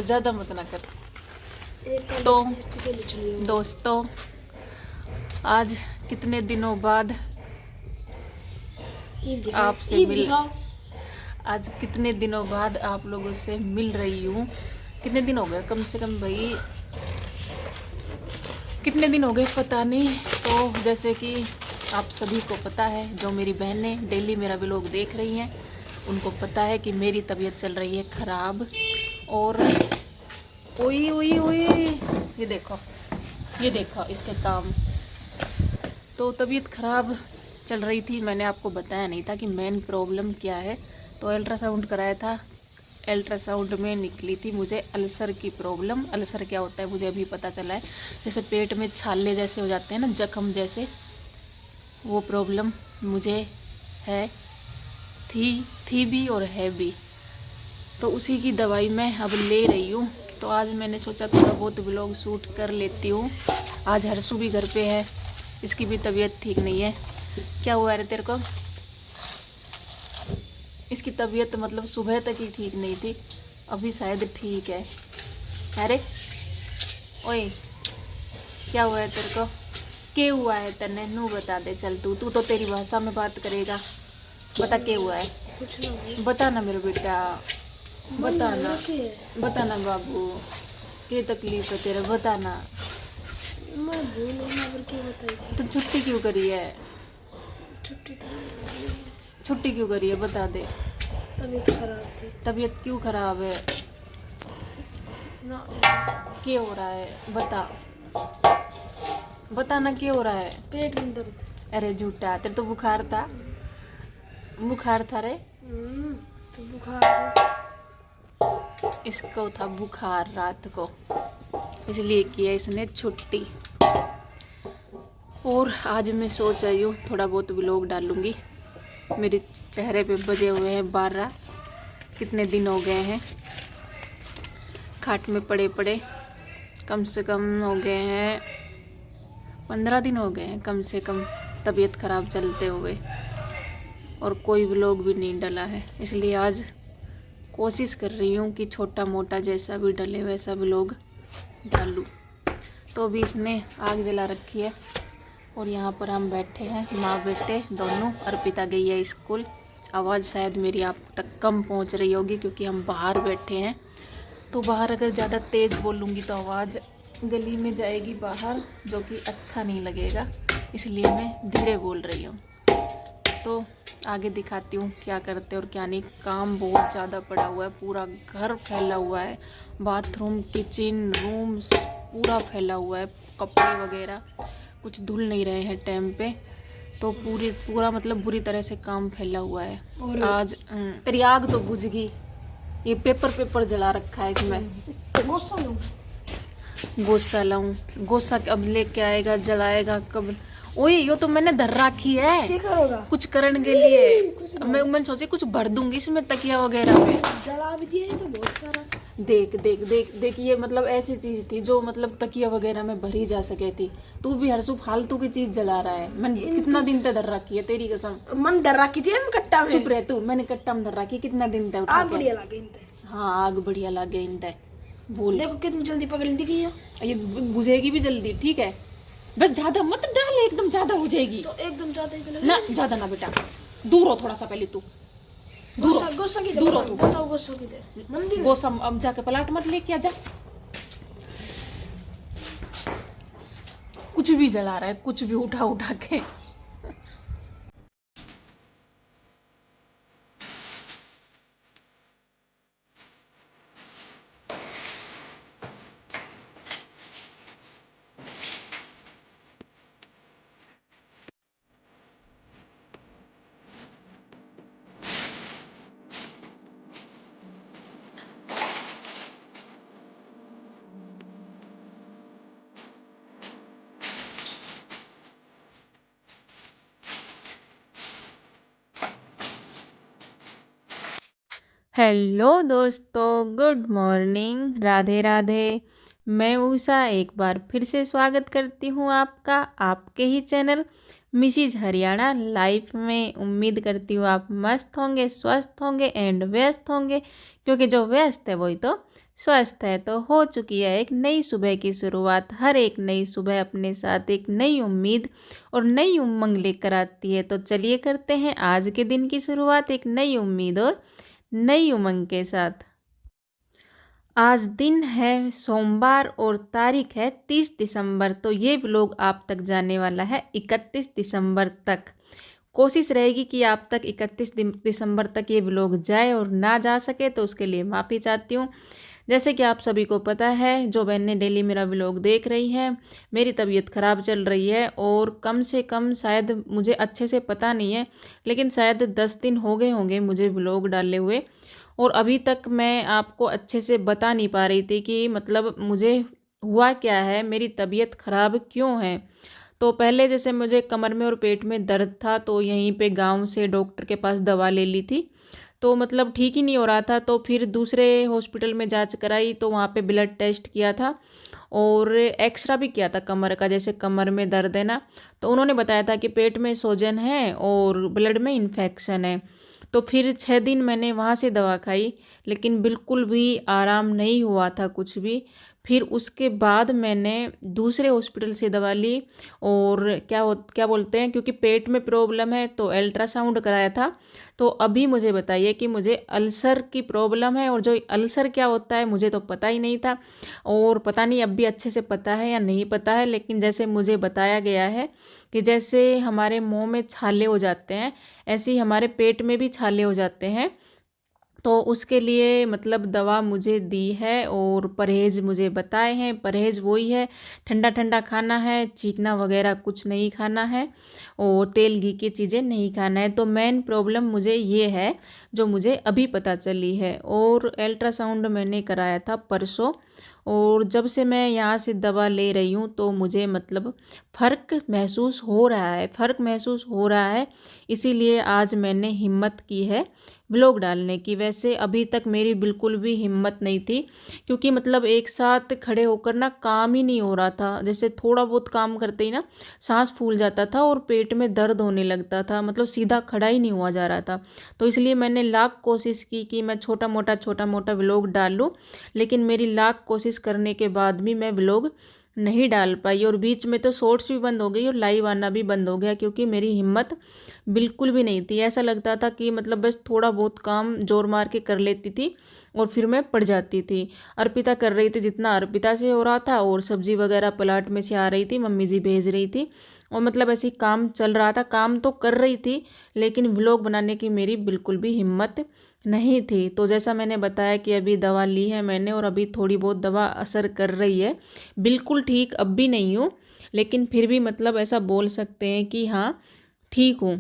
बस ज़्यादा मत ना कर। तो दोस्तों, आज कितने दिनों बाद आपसे आज कितने दिनों बाद आप लोगों से मिल रही हूँ। कितने दिन हो गए, कम से कम भाई कितने दिन हो गए पता नहीं। तो जैसे कि आप सभी को पता है, जो मेरी बहनें डेली मेरा व्लॉग देख रही हैं उनको पता है कि मेरी तबीयत चल रही है ख़राब। और ओई ओई ओई, ये देखो इसके काम। तो तबीयत ख़राब चल रही थी, मैंने आपको बताया नहीं था कि मेन प्रॉब्लम क्या है। तो अल्ट्रासाउंड कराया था, अल्ट्रासाउंड में निकली थी मुझे अल्सर की प्रॉब्लम। अल्सर क्या होता है मुझे अभी पता चला है, जैसे पेट में छाले जैसे हो जाते हैं ना, जख्म जैसे, वो प्रॉब्लम मुझे है, थी भी और है भी। तो उसी की दवाई मैं अब ले रही हूँ। तो आज मैंने सोचा थोड़ा बहुत व्लॉग शूट कर लेती हूँ। आज हर्षु भी घर पे है, इसकी भी तबीयत ठीक नहीं है। क्या हुआ रे तेरे को? इसकी तबीयत मतलब सुबह तक ही ठीक नहीं थी, अभी शायद ठीक है। अरे ओए, क्या हुआ है तेरे को? क्या हुआ है तने? नू बता दे, चल तू तो तेरी भाषा में बात करेगा। बता क्या हुआ है? कुछ नहीं। बता ना मेरे बेटा, बताना बाबू, क्या तकलीफ है तेरा, बताना। मैं क्या बताई? तो छुट्टी क्यों करी है? छुट्टी क्यों करी है बता दे। तबीयत खराब थी। तबीयत क्यों खराब है? ना क्या हो रहा है बता, बताना क्या हो रहा है? पेट में दर्द। अरे झूठा, तेरे तो बुखार था रे। तो बुखार इसको था बुखार रात को, इसलिए किया इसने छुट्टी। और आज मैं सोच रही हूँ थोड़ा बहुत व्लॉग डालूंगी। मेरे चेहरे पे बजे हुए हैं 12। कितने दिन हो गए हैं खाट में पड़े पड़े, कम से कम हो गए हैं 15 दिन हो गए हैं कम से कम, तबीयत ख़राब चलते हुए। और कोई व्लॉग भी नहीं डला है, इसलिए आज कोशिश कर रही हूँ कि छोटा मोटा जैसा भी डले वैसा व्लॉग डालूँ। तो अभी इसने आग जला रखी है और यहाँ पर हम बैठे हैं, माँ बेटे दोनों। अर्पिता गई है स्कूल। आवाज़ शायद मेरी आप तक कम पहुँच रही होगी क्योंकि हम बाहर बैठे हैं। तो बाहर अगर ज़्यादा तेज़ बोलूँगी तो आवाज़ गली में जाएगी बाहर, जो कि अच्छा नहीं लगेगा, इसलिए मैं धीरे बोल रही हूँ। तो आगे दिखाती हूँ क्या करते और क्या नहीं। काम बहुत ज़्यादा पड़ा हुआ है, पूरा घर फैला हुआ है, बाथरूम किचन रूम पूरा फैला हुआ है, कपड़े वगैरह कुछ धुल नहीं रहे हैं टाइम पे। तो पूरा मतलब बुरी तरह से काम फैला हुआ है। और आज तेरी आग तो बुझ गई, ये पेपर जला रखा है इसमें। गोसा लाऊं? गोसा अब लेके आएगा, जलाएगा कब? ओए यो तो मैंने धर रखी है कुछ करने के लिए। मैं सोची कुछ भर दूंगी इसमें, तकिया वगैरह में जला भी दिया है तो बहुत सारा। देख ये मतलब ऐसी चीज थी जो मतलब तकिया वगैरह में भरी जा सके थी। तू भी हर फालतू की चीज जला रहा है। मैंने कितना दिन तक धर रखी है, तेरी कसम। मन धर रखी थी कट्टा में। चुप रह तू, मैंने कट्टा में धर रखी कितना दिन तक। आग बढ़िया लगे। हाँ आग बढ़िया लगे इनते। बोल देखो कितनी जल्दी पकड़ दी है, ये बुझेगी भी जल्दी, ठीक है? बस ज्यादा मत डाल, एकदम ज्यादा हो जाएगी। तो एकदम ज्यादा ही ना, ज्यादा ना बेटा, दूर हो थोड़ा सा पहले तू। गोसा की दूर हो तू। बताओ गोसा की दे मंदिर। गोसा अब जाके पलाट मत लेके आ जा। कुछ भी जला रहा है, कुछ भी उठा के। हेलो दोस्तों, गुड मॉर्निंग, राधे राधे। मैं उषा एक बार फिर से स्वागत करती हूँ आपका आपके ही चैनल मिसिज हरियाणा लाइफ में। उम्मीद करती हूँ आप मस्त होंगे, स्वस्थ होंगे एंड व्यस्त होंगे, क्योंकि जो व्यस्त है वही तो स्वस्थ है तो हो चुकी है एक नई सुबह की शुरुआत। हर एक नई सुबह अपने साथ एक नई उम्मीद और नई उमंग लेकर आती है। तो चलिए करते हैं आज के दिन की शुरुआत एक नई उम्मीद और नई उमंग के साथ। आज दिन है सोमवार और तारीख है 30 दिसंबर। तो ये व्लॉग आप तक जाने वाला है 31 दिसंबर तक। कोशिश रहेगी कि आप तक 31 दिसंबर तक ये व्लॉग जाए, और ना जा सके तो उसके लिए माफ़ी चाहती हूँ। जैसे कि आप सभी को पता है, जो बहनें डेली मेरा व्लॉग देख रही हैं, मेरी तबीयत ख़राब चल रही है और कम से कम शायद, मुझे अच्छे से पता नहीं है, लेकिन शायद 10 दिन हो गए होंगे मुझे व्लॉग डाले हुए, और अभी तक मैं आपको अच्छे से बता नहीं पा रही थी कि मतलब मुझे हुआ क्या है, मेरी तबीयत ख़राब क्यों है। तो पहले जैसे मुझे कमर में और पेट में दर्द था, तो यहीं पे गांव से डॉक्टर के पास दवा ले ली थी, तो मतलब ठीक ही नहीं हो रहा था। तो फिर दूसरे हॉस्पिटल में जांच कराई, तो वहाँ पे ब्लड टेस्ट किया था और एक्सरा भी किया था कमर का, जैसे कमर में दर्द है ना, तो उन्होंने बताया था कि पेट में सूजन है और ब्लड में इन्फेक्शन है। तो फिर 6 दिन मैंने वहाँ से दवा खाई, लेकिन बिल्कुल भी आराम नहीं हुआ था कुछ भी। फिर उसके बाद मैंने दूसरे हॉस्पिटल से दवा ली, और क्या बोलते हैं, क्योंकि पेट में प्रॉब्लम है तो अल्ट्रासाउंड कराया था। तो अभी मुझे बताइए कि मुझे अल्सर की प्रॉब्लम है, और जो अल्सर क्या होता है मुझे तो पता ही नहीं था, और पता नहीं अब भी अच्छे से पता है या नहीं पता है, लेकिन जैसे मुझे बताया गया है कि जैसे हमारे मुंह में छाले हो जाते हैं, ऐसे ही हमारे पेट में भी छाले हो जाते हैं। तो उसके लिए मतलब दवा मुझे दी है, और परहेज़ मुझे बताए हैं। परहेज़ वही है, ठंडा ठंडा खाना है, चीकना वगैरह कुछ नहीं खाना है, और तेल घी की चीज़ें नहीं खाना है। तो मेन प्रॉब्लम मुझे ये है जो मुझे अभी पता चली है। और अल्ट्रासाउंड मैंने कराया था परसों, और जब से मैं यहाँ से दवा ले रही हूँ तो मुझे मतलब फ़र्क महसूस हो रहा है, फ़र्क महसूस हो रहा है। इसीलिए आज मैंने हिम्मत की है व्लॉग डालने की। वैसे अभी तक मेरी बिल्कुल भी हिम्मत नहीं थी, क्योंकि मतलब एक साथ खड़े होकर ना काम ही नहीं हो रहा था। जैसे थोड़ा बहुत काम करते ही ना सांस फूल जाता था और पेट में दर्द होने लगता था, मतलब सीधा खड़ा ही नहीं हुआ जा रहा था। तो इसलिए मैंने लाख कोशिश की कि मैं छोटा मोटा व्लॉग डालूं, लेकिन मेरी लाख कोशिश करने के बाद भी मैं व्लॉग नहीं डाल पाई, और बीच में तो शॉर्ट्स भी बंद हो गई और लाइव आना भी बंद हो गया, क्योंकि मेरी हिम्मत बिल्कुल भी नहीं थी। ऐसा लगता था कि मतलब बस थोड़ा बहुत काम जोर मार के कर लेती थी और फिर मैं पड़ जाती थी। अर्पिता कर रही थी जितना अर्पिता से हो रहा था, और सब्जी वगैरह प्लाट में से आ रही थी, मम्मी जी भेज रही थी, और मतलब ऐसे ही काम चल रहा था। काम तो कर रही थी, लेकिन व्लॉग बनाने की मेरी बिल्कुल भी हिम्मत नहीं थी। तो जैसा मैंने बताया कि अभी दवा ली है मैंने, और अभी थोड़ी बहुत दवा असर कर रही है। बिल्कुल ठीक अब भी नहीं हूँ, लेकिन फिर भी मतलब ऐसा बोल सकते हैं कि हाँ ठीक हूँ।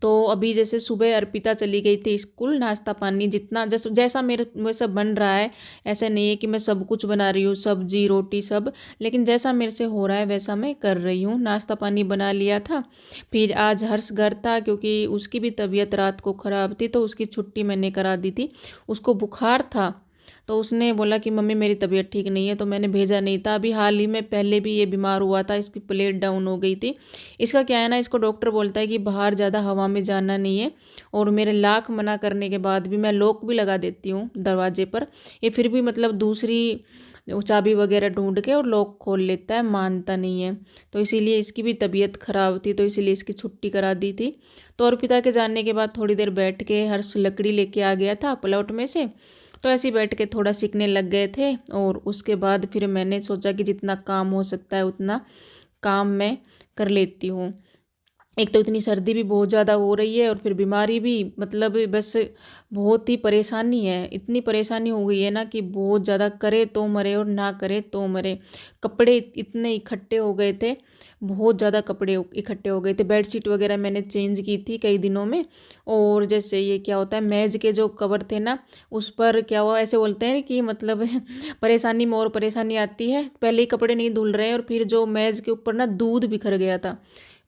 तो अभी जैसे सुबह अर्पिता चली गई थी स्कूल, नाश्ता पानी जितना जैसा मेरे से बन रहा है, ऐसा नहीं है कि मैं सब कुछ बना रही हूँ, सब्जी रोटी सब, लेकिन जैसा मेरे से हो रहा है वैसा मैं कर रही हूँ। नाश्ता पानी बना लिया था। फिर आज हर्ष घर था, क्योंकि उसकी भी तबीयत रात को ख़राब थी, तो उसकी छुट्टी मैंने करा दी थी। उसको बुखार था, तो उसने बोला कि मम्मी मेरी तबीयत ठीक नहीं है, तो मैंने भेजा नहीं था। अभी हाल ही में पहले भी ये बीमार हुआ था, इसकी प्लेट डाउन हो गई थी। इसका क्या है ना, इसको डॉक्टर बोलता है कि बाहर ज़्यादा हवा में जाना नहीं है, और मेरे लाख मना करने के बाद भी मैं लॉक भी लगा देती हूँ दरवाजे पर, ये फिर भी मतलब दूसरी चाबी वगैरह ढूंढ के और लॉक खोल लेता है, मानता नहीं है। तो इसीलिए इसकी भी तबीयत ख़राब थी, तो इसीलिए इसकी छुट्टी करा दी थी। तो अर्पिता के जाने के बाद थोड़ी देर बैठ के हर्ष लकड़ी लेके आ गया था प्लॉट में से, तो ऐसे ही बैठ के थोड़ा सीखने लग गए थे। और उसके बाद फिर मैंने सोचा कि जितना काम हो सकता है उतना काम मैं कर लेती हूँ। एक तो इतनी सर्दी भी बहुत ज़्यादा हो रही है, और फिर बीमारी भी, मतलब बस बहुत ही परेशानी है। इतनी परेशानी हो गई है ना कि बहुत ज़्यादा, करे तो मरे और ना करे तो मरे। कपड़े इतने इकट्ठे हो गए थे, बहुत ज़्यादा कपड़े इकट्ठे हो गए थे। बेडशीट वगैरह मैंने चेंज की थी कई दिनों में, और जैसे ये क्या होता है, मेज़ के जो कवर थे ना, उस पर क्या हुआ, ऐसे बोलते हैं कि मतलब परेशानी में और परेशानी आती है। पहले ही कपड़े नहीं धुल रहे हैं, और फिर जो मेज़ के ऊपर ना दूध बिखर गया था।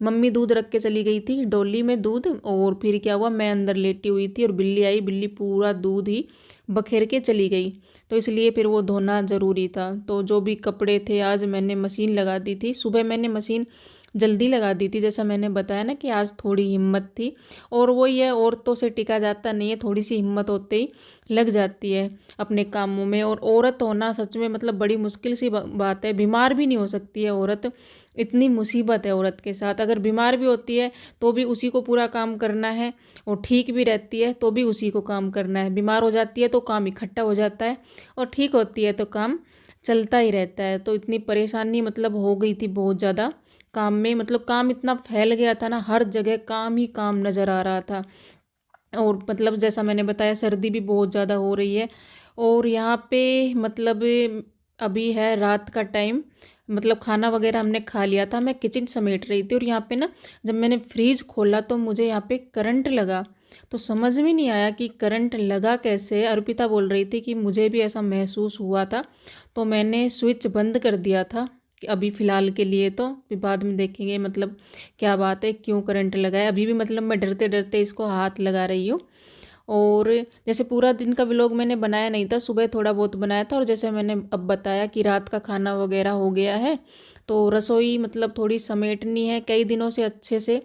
मम्मी दूध रख के चली गई थी डोली में दूध, और फिर क्या हुआ, मैं अंदर लेटी हुई थी और बिल्ली आई, बिल्ली पूरा दूध ही बखेर के चली गई। तो इसलिए फिर वो धोना ज़रूरी था। तो जो भी कपड़े थे आज मैंने मशीन लगा दी थी। सुबह मैंने मशीन जल्दी लगा दी थी। जैसा मैंने बताया ना कि आज थोड़ी हिम्मत थी, और वो ये औरतों से टिका जाता नहीं है, थोड़ी सी हिम्मत होते ही लग जाती है अपने कामों में। और औरत होना सच में मतलब बड़ी मुश्किल सी बात है। बीमार भी नहीं हो सकती है औरत, इतनी मुसीबत है औरत के साथ। अगर बीमार भी होती है तो भी उसी को पूरा काम करना है, और ठीक भी रहती है तो भी उसी को काम करना है। बीमार हो जाती है तो काम इकट्ठा हो जाता है, और ठीक होती है तो काम चलता ही रहता है। तो इतनी परेशानी मतलब हो गई थी बहुत ज़्यादा काम में, मतलब काम इतना फैल गया था ना, हर जगह काम ही काम नज़र आ रहा था। और मतलब जैसा मैंने बताया सर्दी भी बहुत ज़्यादा हो रही है। और यहाँ पे मतलब अभी है रात का टाइम, मतलब खाना वगैरह हमने खा लिया था, मैं किचन समेट रही थी, और यहाँ पे ना जब मैंने फ्रीज खोला तो मुझे यहाँ पे करंट लगा। तो समझ में नहीं आया कि करंट लगा कैसे। अर्पिता बोल रही थी कि मुझे भी ऐसा महसूस हुआ था, तो मैंने स्विच बंद कर दिया था कि अभी फ़िलहाल के लिए, तो फिर बाद में देखेंगे मतलब क्या बात है, क्यों करंट लगा है। अभी भी मतलब मैं डरते डरते इसको हाथ लगा रही हूँ। और जैसे पूरा दिन का व्लॉग मैंने बनाया नहीं था, सुबह थोड़ा बहुत बनाया था, और जैसे मैंने अब बताया कि रात का खाना वगैरह हो गया है, तो रसोई मतलब थोड़ी समेटनी है। कई दिनों से अच्छे से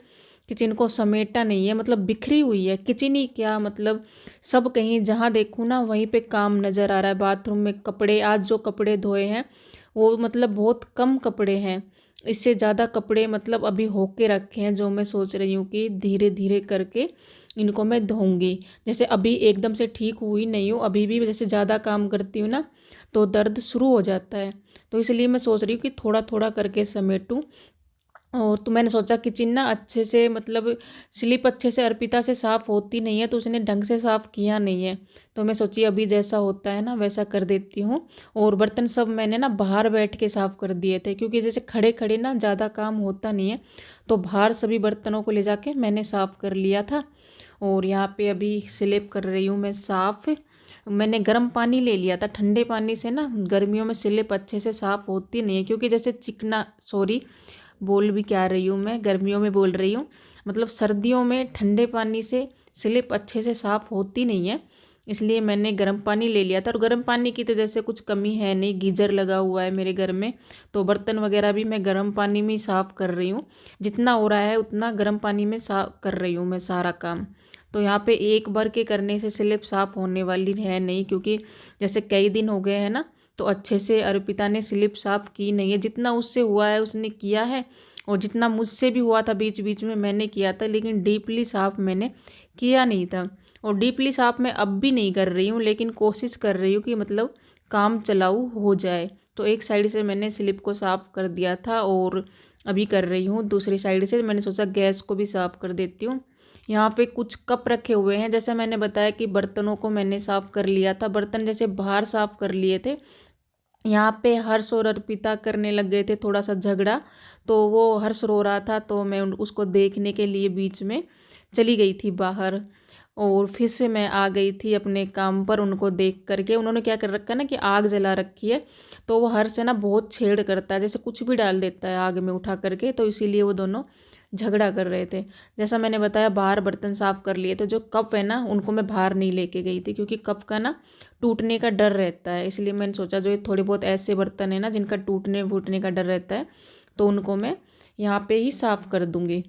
किचन को समेटा नहीं है, मतलब बिखरी हुई है किचन ही क्या, मतलब सब कहीं जहाँ देखूँ ना वहीं पे काम नज़र आ रहा है। बाथरूम में कपड़े, आज जो कपड़े धोए हैं वो मतलब बहुत कम कपड़े हैं, इससे ज़्यादा कपड़े मतलब अभी होके रखे हैं, जो मैं सोच रही हूँ कि धीरे धीरे करके इनको मैं धोऊंगी। जैसे अभी एकदम से ठीक हुई नहीं हूँ, अभी भी जैसे ज़्यादा काम करती हूँ ना तो दर्द शुरू हो जाता है, तो इसलिए मैं सोच रही हूँ कि थोड़ा थोड़ा करके समेटूँ। और तो मैंने सोचा किचन ना अच्छे से मतलब स्लिप अच्छे से अर्पिता से साफ़ होती नहीं है, तो उसने ढंग से साफ़ किया नहीं है, तो मैं सोची अभी जैसा होता है ना वैसा कर देती हूँ। और बर्तन सब मैंने ना बाहर बैठ के साफ़ कर दिए थे, क्योंकि जैसे खड़े खड़े ना ज़्यादा काम होता नहीं है, तो बाहर सभी बर्तनों को ले जाके मैंने साफ़ कर लिया था। और यहाँ पे अभी स्लिप कर रही हूँ मैं साफ़। मैंने गर्म पानी ले लिया था, ठंडे पानी से ना गर्मियों में स्लिप अच्छे से साफ़ होती नहीं है, क्योंकि जैसे चिकना, सॉरी बोल भी क्या रही हूँ मैं, गर्मियों में बोल रही हूँ, मतलब सर्दियों में ठंडे पानी से स्लिप अच्छे से साफ़ होती नहीं है, इसलिए मैंने गर्म पानी ले लिया था। और गर्म पानी की तो जैसे कुछ कमी है नहीं, गीजर लगा हुआ है मेरे घर में, तो बर्तन वगैरह भी मैं गर्म पानी में ही साफ़ कर रही हूँ। जितना हो रहा है उतना गर्म पानी में साफ़ कर रही हूँ मैं सारा काम। तो यहाँ पे एक बार के करने से स्लिप साफ़ होने वाली है नहीं, क्योंकि जैसे कई दिन हो गए हैं ना, तो अच्छे से अर्पिता ने स्लिप साफ़ की नहीं है। जितना उससे हुआ है उसने किया है, और जितना मुझसे भी हुआ था बीच बीच में मैंने किया था, लेकिन डीपली साफ़ मैंने किया नहीं था। और डीपली साफ़ मैं अब भी नहीं कर रही हूँ, लेकिन कोशिश कर रही हूँ कि मतलब काम चलाऊ हो जाए। तो एक साइड से मैंने स्लिप को साफ़ कर दिया था, और अभी कर रही हूँ दूसरी साइड से। मैंने सोचा गैस को भी साफ़ कर देती हूँ। यहाँ पे कुछ कप रखे हुए हैं, जैसे मैंने बताया कि बर्तनों को मैंने साफ़ कर लिया था, बर्तन जैसे बाहर साफ़ कर लिए थे। यहाँ पे हर्ष और अर्पिता करने लग गए थे थोड़ा सा झगड़ा, तो वो हर्ष रो रहा था, तो मैं उसको देखने के लिए बीच में चली गई थी बाहर। और फिर से मैं आ गई थी अपने काम पर, उनको देख करके। उन्होंने क्या कर रखा है ना कि आग जला रखी है, तो वो हर्ष है ना बहुत छेड़ करता है, जैसे कुछ भी डाल देता है आग में उठा करके, तो इसीलिए वो दोनों झगड़ा कर रहे थे। जैसा मैंने बताया बाहर बर्तन साफ़ कर लिए, तो जो कप है ना उनको मैं बाहर नहीं लेके गई थी, क्योंकि कप का ना टूटने का डर रहता है, इसलिए मैंने सोचा जो ये थोड़े बहुत ऐसे बर्तन है ना जिनका टूटने फूटने का डर रहता है, तो उनको मैं यहाँ पे ही साफ़ कर दूँगी।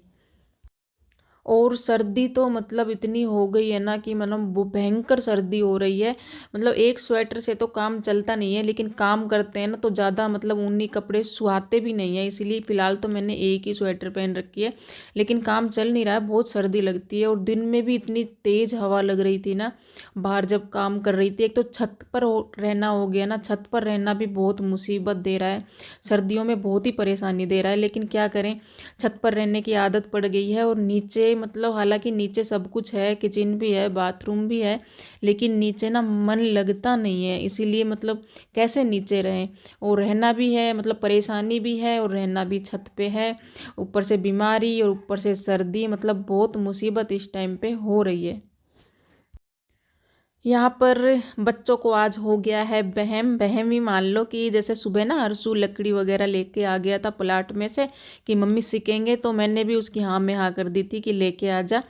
और सर्दी तो मतलब इतनी हो गई है ना कि मतलब वो भयंकर सर्दी हो रही है। मतलब एक स्वेटर से तो काम चलता नहीं है, लेकिन काम करते हैं ना तो ज़्यादा मतलब ऊनी कपड़े सुहाते भी नहीं है, इसीलिए फ़िलहाल तो मैंने एक ही स्वेटर पहन रखी है, लेकिन काम चल नहीं रहा है, बहुत सर्दी लगती है। और दिन में भी इतनी तेज़ हवा लग रही थी ना बाहर जब काम कर रही थी। एक तो छत पर रहना हो गया ना, छत पर रहना भी बहुत मुसीबत दे रहा है, सर्दियों में बहुत ही परेशानी दे रहा है, लेकिन क्या करें, छत पर रहने की आदत पड़ गई है। और नीचे मतलब हालांकि नीचे सब कुछ है, किचन भी है, बाथरूम भी है, लेकिन नीचे ना मन लगता नहीं है, इसीलिए मतलब कैसे नीचे रहें। और रहना भी है, मतलब परेशानी भी है, और रहना भी छत पे है, ऊपर से बीमारी और ऊपर से सर्दी, मतलब बहुत मुसीबत इस टाइम पे हो रही है। यहाँ पर बच्चों को आज हो गया है बहम बहम ही मान लो, कि जैसे सुबह ना हरसू लकड़ी वगैरह लेके आ गया था प्लाट में से कि मम्मी सीखेंगे, तो मैंने भी उसकी हाँ में हाँ कर दी थी कि लेके आ जा।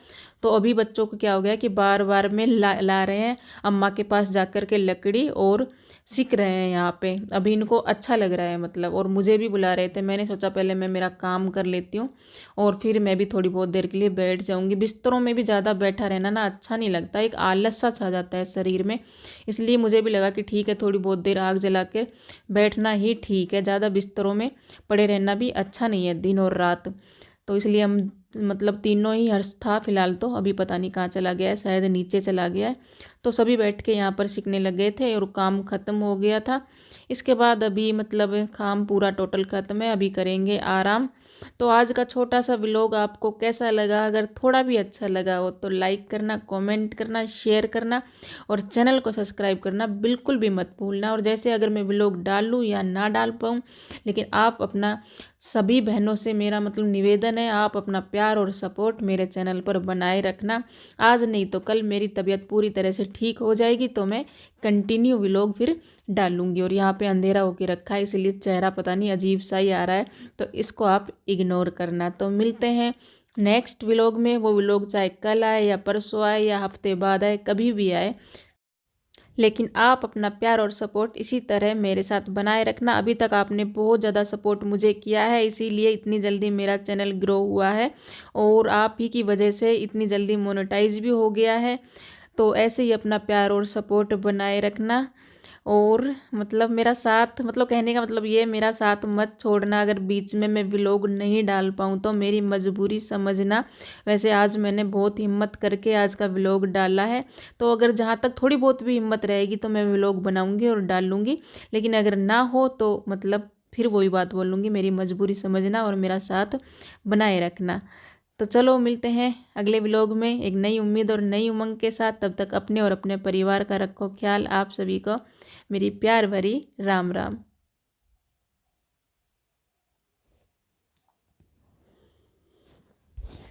तो अभी बच्चों को क्या हो गया कि बार बार में ला रहे हैं अम्मा के पास जा कर के लकड़ी, और सीख रहे हैं यहाँ पे। अभी इनको अच्छा लग रहा है मतलब, और मुझे भी बुला रहे थे। मैंने सोचा पहले मैं मेरा काम कर लेती हूँ और फिर मैं भी थोड़ी बहुत देर के लिए बैठ जाऊँगी। बिस्तरों में भी ज़्यादा बैठा रहना ना अच्छा नहीं लगता, एक आलस सा छा जाता है शरीर में। इसलिए मुझे भी लगा कि ठीक है, थोड़ी बहुत देर आग जला के बैठना ही ठीक है, ज़्यादा बिस्तरों में पड़े रहना भी अच्छा नहीं है दिन और रात। तो इसलिए हम मतलब तीनों ही हर्ष था फिलहाल, तो अभी पता नहीं कहाँ चला गया है, शायद नीचे चला गया है। तो सभी बैठ के यहाँ पर सीखने लग गए थे और काम ख़त्म हो गया था। इसके बाद अभी मतलब काम पूरा टोटल ख़त्म है, अभी करेंगे आराम। तो आज का छोटा सा व्लॉग आपको कैसा लगा? अगर थोड़ा भी अच्छा लगा हो तो लाइक करना, कमेंट करना, शेयर करना और चैनल को सब्सक्राइब करना बिल्कुल भी मत भूलना। और जैसे अगर मैं व्लॉग डालूँ या ना डाल पाऊँ, लेकिन आप अपना सभी बहनों से मेरा मतलब निवेदन है, आप अपना प्यार और सपोर्ट मेरे चैनल पर बनाए रखना। आज नहीं तो कल मेरी तबीयत पूरी तरह से ठीक हो जाएगी तो मैं कंटिन्यू व्लॉग फिर डालूंगी। और यहाँ पे अंधेरा होके रखा है इसलिए चेहरा पता नहीं अजीब सा ही आ रहा है, तो इसको आप इग्नोर करना। तो मिलते हैं नेक्स्ट व्लॉग में। वो व्लॉग चाहे कल आए या परसों आए या हफ्ते बाद आए, कभी भी आए, लेकिन आप अपना प्यार और सपोर्ट इसी तरह मेरे साथ बनाए रखना। अभी तक आपने बहुत ज़्यादा सपोर्ट मुझे किया है, इसीलिए इतनी जल्दी मेरा चैनल ग्रो हुआ है और आप ही की वजह से इतनी जल्दी मोनेटाइज भी हो गया है। तो ऐसे ही अपना प्यार और सपोर्ट बनाए रखना और मतलब मेरा साथ, मतलब कहने का मतलब ये, मेरा साथ मत छोड़ना। अगर बीच में मैं व्लॉग नहीं डाल पाऊँ तो मेरी मजबूरी समझना। वैसे आज मैंने बहुत हिम्मत करके आज का व्लॉग डाला है, तो अगर जहाँ तक थोड़ी बहुत भी हिम्मत रहेगी तो मैं व्लॉग बनाऊँगी और डालूँगी। लेकिन अगर ना हो तो मतलब फिर वही बात बोलूँगी, मेरी मजबूरी समझना और मेरा साथ बनाए रखना। तो चलो मिलते हैं अगले व्लॉग में एक नई उम्मीद और नई उमंग के साथ। तब तक अपने और अपने परिवार का रखो ख्याल। आप सभी को मेरी प्यार भरी राम राम।